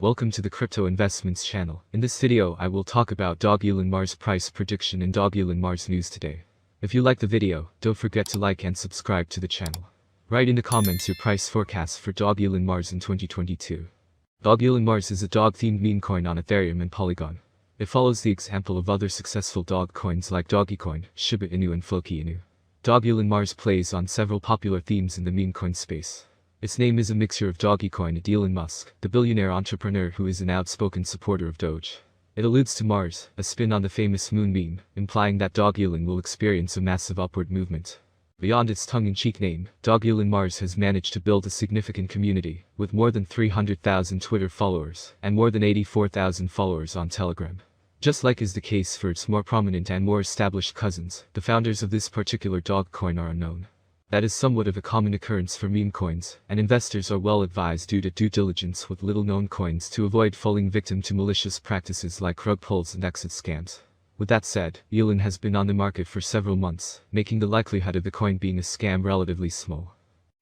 Welcome to the Crypto Investments channel. In this video I will talk about Dogelonmars price prediction and Dogelonmars news today. If you like the video, don't forget to like and subscribe to the channel. Write in the comments your price forecast for Dogelonmars in 2022. Dogelonmars is a dog-themed meme coin on Ethereum and Polygon. It follows the example of other successful dog coins like Dogecoin, Shiba Inu and Floki Inu. Dogelonmars plays on several popular themes in the meme coin space. Its name is a mixture of Dogecoin and Elon Musk, the billionaire entrepreneur who is an outspoken supporter of Doge. It alludes to Mars, a spin on the famous moon meme, implying that Dogelon will experience a massive upward movement. Beyond its tongue-in-cheek name, Dogelonmars has managed to build a significant community, with more than 300,000 Twitter followers, and more than 84,000 followers on Telegram. Just like is the case for its more prominent and more established cousins, the founders of this particular dog coin are unknown. That is somewhat of a common occurrence for meme coins, and investors are well advised to do due diligence with little-known coins to avoid falling victim to malicious practices like rug pulls and exit scams. With that said, Elon has been on the market for several months, making the likelihood of the coin being a scam relatively small.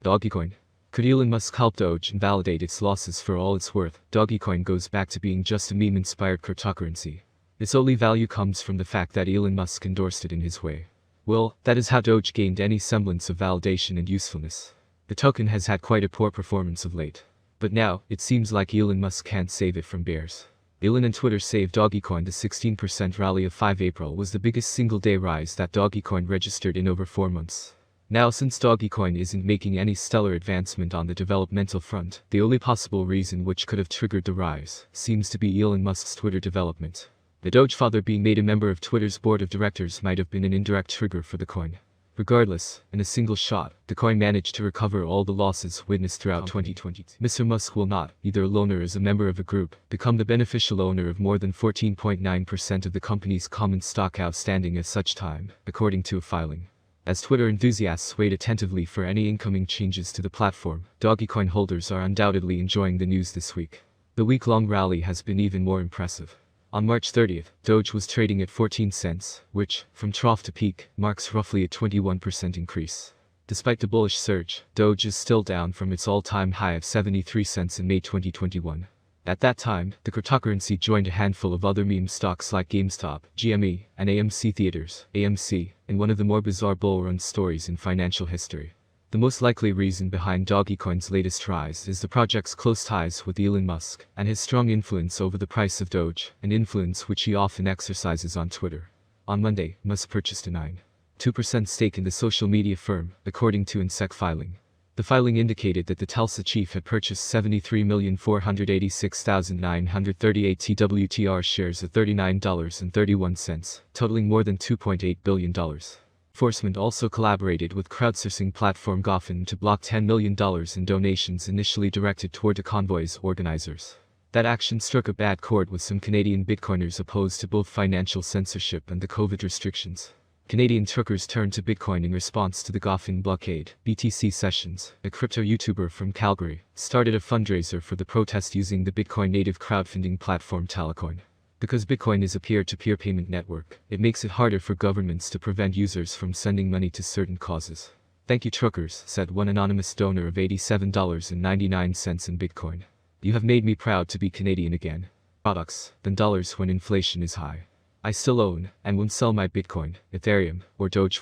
Dogecoin. Could Elon Musk help Doge invalidate its losses for all it's worth? Dogecoin goes back to being just a meme-inspired cryptocurrency. Its only value comes from the fact that Elon Musk endorsed it in his way. Well, that is how Doge gained any semblance of validation and usefulness. The token has had quite a poor performance of late. But now, it seems like Elon Musk can't save it from bears. Elon and Twitter saved Dogecoin. The 16% rally of 5 April was the biggest single-day rise that Dogecoin registered in over 4 months. Now, since Dogecoin isn't making any stellar advancement on the developmental front, the only possible reason which could have triggered the rise seems to be Elon Musk's Twitter development. The Doge father being made a member of Twitter's board of directors might have been an indirect trigger for the coin. Regardless, in a single shot, the coin managed to recover all the losses witnessed throughout 2022. Mr. Musk will not, either alone or as a member of a group, become the beneficial owner of more than 14.9% of the company's common stock outstanding at such time, according to a filing. As Twitter enthusiasts wait attentively for any incoming changes to the platform, Dogecoin holders are undoubtedly enjoying the news this week. The week-long rally has been even more impressive. On March 30th, Doge was trading at 14 cents, which, from trough to peak, marks roughly a 21% increase. Despite the bullish surge, Doge is still down from its all-time high of 73 cents in May 2021. At that time, the cryptocurrency joined a handful of other meme stocks like GameStop, GME, and AMC Theaters, AMC, in one of the more bizarre bull-run stories in financial history. The most likely reason behind Dogecoin's latest rise is the project's close ties with Elon Musk and his strong influence over the price of Doge, an influence which he often exercises on Twitter. On Monday, Musk purchased a 9.2% stake in the social media firm, according to an SEC filing. The filing indicated that the Telsa chief had purchased 73,486,938 TWTR shares at $39.31, totaling more than $2.8 billion. Enforcement also collaborated with crowdsourcing platform Dogelon to block $10 million in donations initially directed toward the convoy's organizers. That action struck a bad chord with some Canadian Bitcoiners opposed to both financial censorship and the COVID restrictions. Canadian truckers turned to Bitcoin in response to the Dogelon blockade. BTC Sessions, a crypto YouTuber from Calgary, started a fundraiser for the protest using the Bitcoin native crowdfunding platform Talacoin. Because Bitcoin is a peer-to-peer payment network, it makes it harder for governments to prevent users from sending money to certain causes. "Thank you truckers," said one anonymous donor of $87.99 in Bitcoin. "You have made me proud to be Canadian again. Products, than dollars when inflation is high. I still own, and won't sell my Bitcoin, Ethereum, or Doge.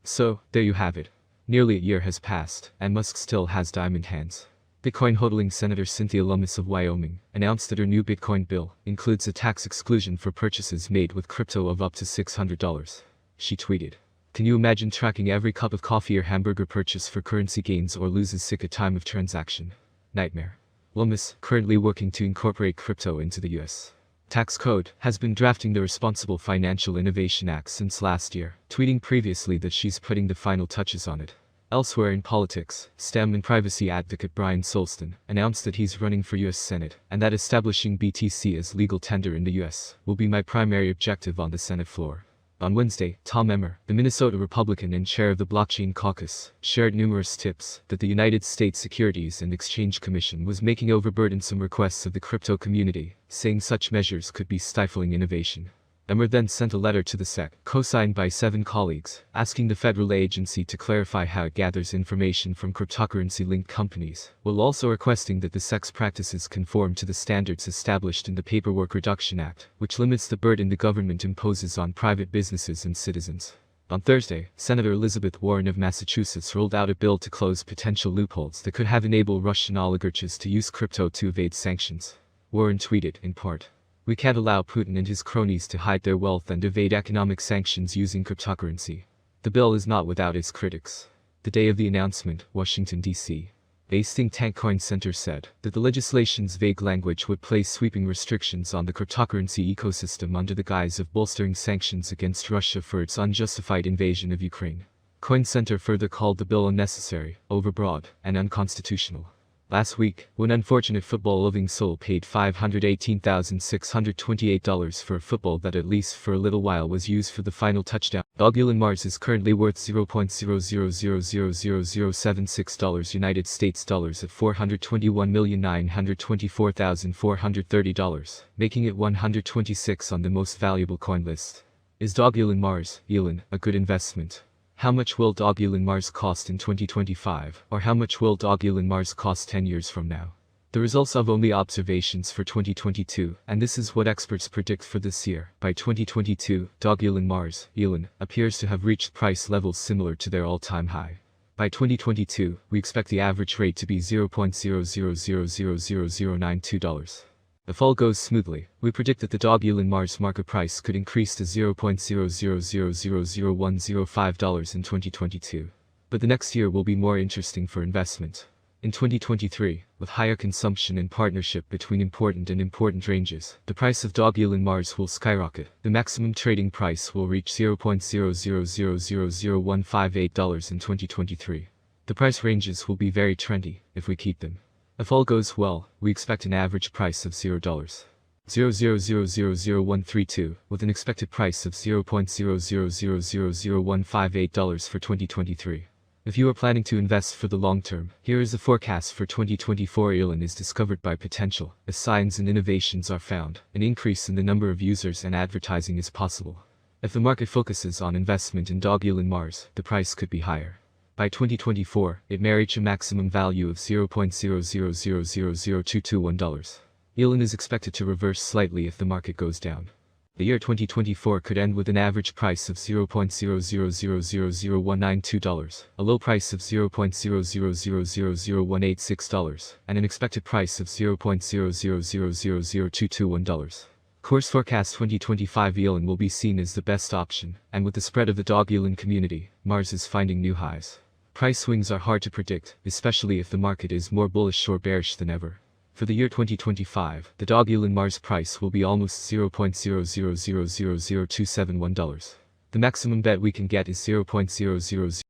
So, there you have it. Nearly a year has passed, and Musk still has diamond hands. Bitcoin hodling Senator Cynthia Lummis of Wyoming announced that her new Bitcoin bill includes a tax exclusion for purchases made with crypto of up to $600. She tweeted, "Can you imagine tracking every cup of coffee or hamburger purchase for currency gains or loses sick at time of transaction? Nightmare." Lummis, currently working to incorporate crypto into the U.S. tax code, has been drafting the Responsible Financial Innovation Act since last year, tweeting previously that she's putting the final touches on it. Elsewhere in politics, STEM and privacy advocate Brian Solston announced that he's running for U.S. Senate, and that establishing BTC as legal tender in the U.S. will be my primary objective on the Senate floor. On Wednesday, Tom Emmer, the Minnesota Republican and chair of the Blockchain Caucus, shared numerous tips that the United States Securities and Exchange Commission was making overburdensome requests of the crypto community, saying such measures could be stifling innovation. Emmer then sent a letter to the SEC, co-signed by 7 colleagues, asking the federal agency to clarify how it gathers information from cryptocurrency-linked companies, while also requesting that the SEC's practices conform to the standards established in the Paperwork Reduction Act, which limits the burden the government imposes on private businesses and citizens. On Thursday, Senator Elizabeth Warren of Massachusetts rolled out a bill to close potential loopholes that could have enabled Russian oligarchs to use crypto to evade sanctions. Warren tweeted, in part, "We can't allow Putin and his cronies to hide their wealth and evade economic sanctions using cryptocurrency." The bill is not without its critics. The day of the announcement, Washington, D.C. based think tank Coin Center said that the legislation's vague language would place sweeping restrictions on the cryptocurrency ecosystem under the guise of bolstering sanctions against Russia for its unjustified invasion of Ukraine. Coin Center further called the bill unnecessary, overbroad, and unconstitutional. Last week, one unfortunate football-loving soul paid $518,628 for a football that at least for a little while was used for the final touchdown. Dogelon is currently worth $0.0000076 United States dollars at $421,924,430, making it 126 on the most valuable coin list. Is Dogelon a good investment? How much will Dogelon cost in 2025, or how much will Dogelon cost 10 years from now? The results of only observations for 2022, and this is what experts predict for this year. By 2022, Dogelon appears to have reached price levels similar to their all-time high. By 2022, we expect the average rate to be $0.0000092. If all goes smoothly, we predict that the Dogelon market price could increase to $0.000000105 in 2022. But the next year will be more interesting for investment. In 2023, with higher consumption and partnership between important ranges, the price of Dogelon will skyrocket. The maximum trading price will reach $0.000000158 in 2023. The price ranges will be very trendy if we keep them. If all goes well, we expect an average price of $0.000000132, with an expected price of $0.000000158 for 2023. If you are planning to invest for the long term, here is the forecast for 2024. Elon is discovered by potential. As signs and innovations are found, an increase in the number of users and advertising is possible. If the market focuses on investment in Dogelon the price could be higher. By 2024, it may reach a maximum value of $0.000000221. Elon is expected to reverse slightly if the market goes down. The year 2024 could end with an average price of $0.000000192, a low price of $0.000000186, and an expected price of $0.000000221. Course forecast 2025 Elon will be seen as the best option, and with the spread of the Dogelon community, Mars is finding new highs. Price swings are hard to predict, especially if the market is more bullish or bearish than ever. For the year 2025, the Dogelon price will be almost $0.000000271. The maximum bet we can get is $0.000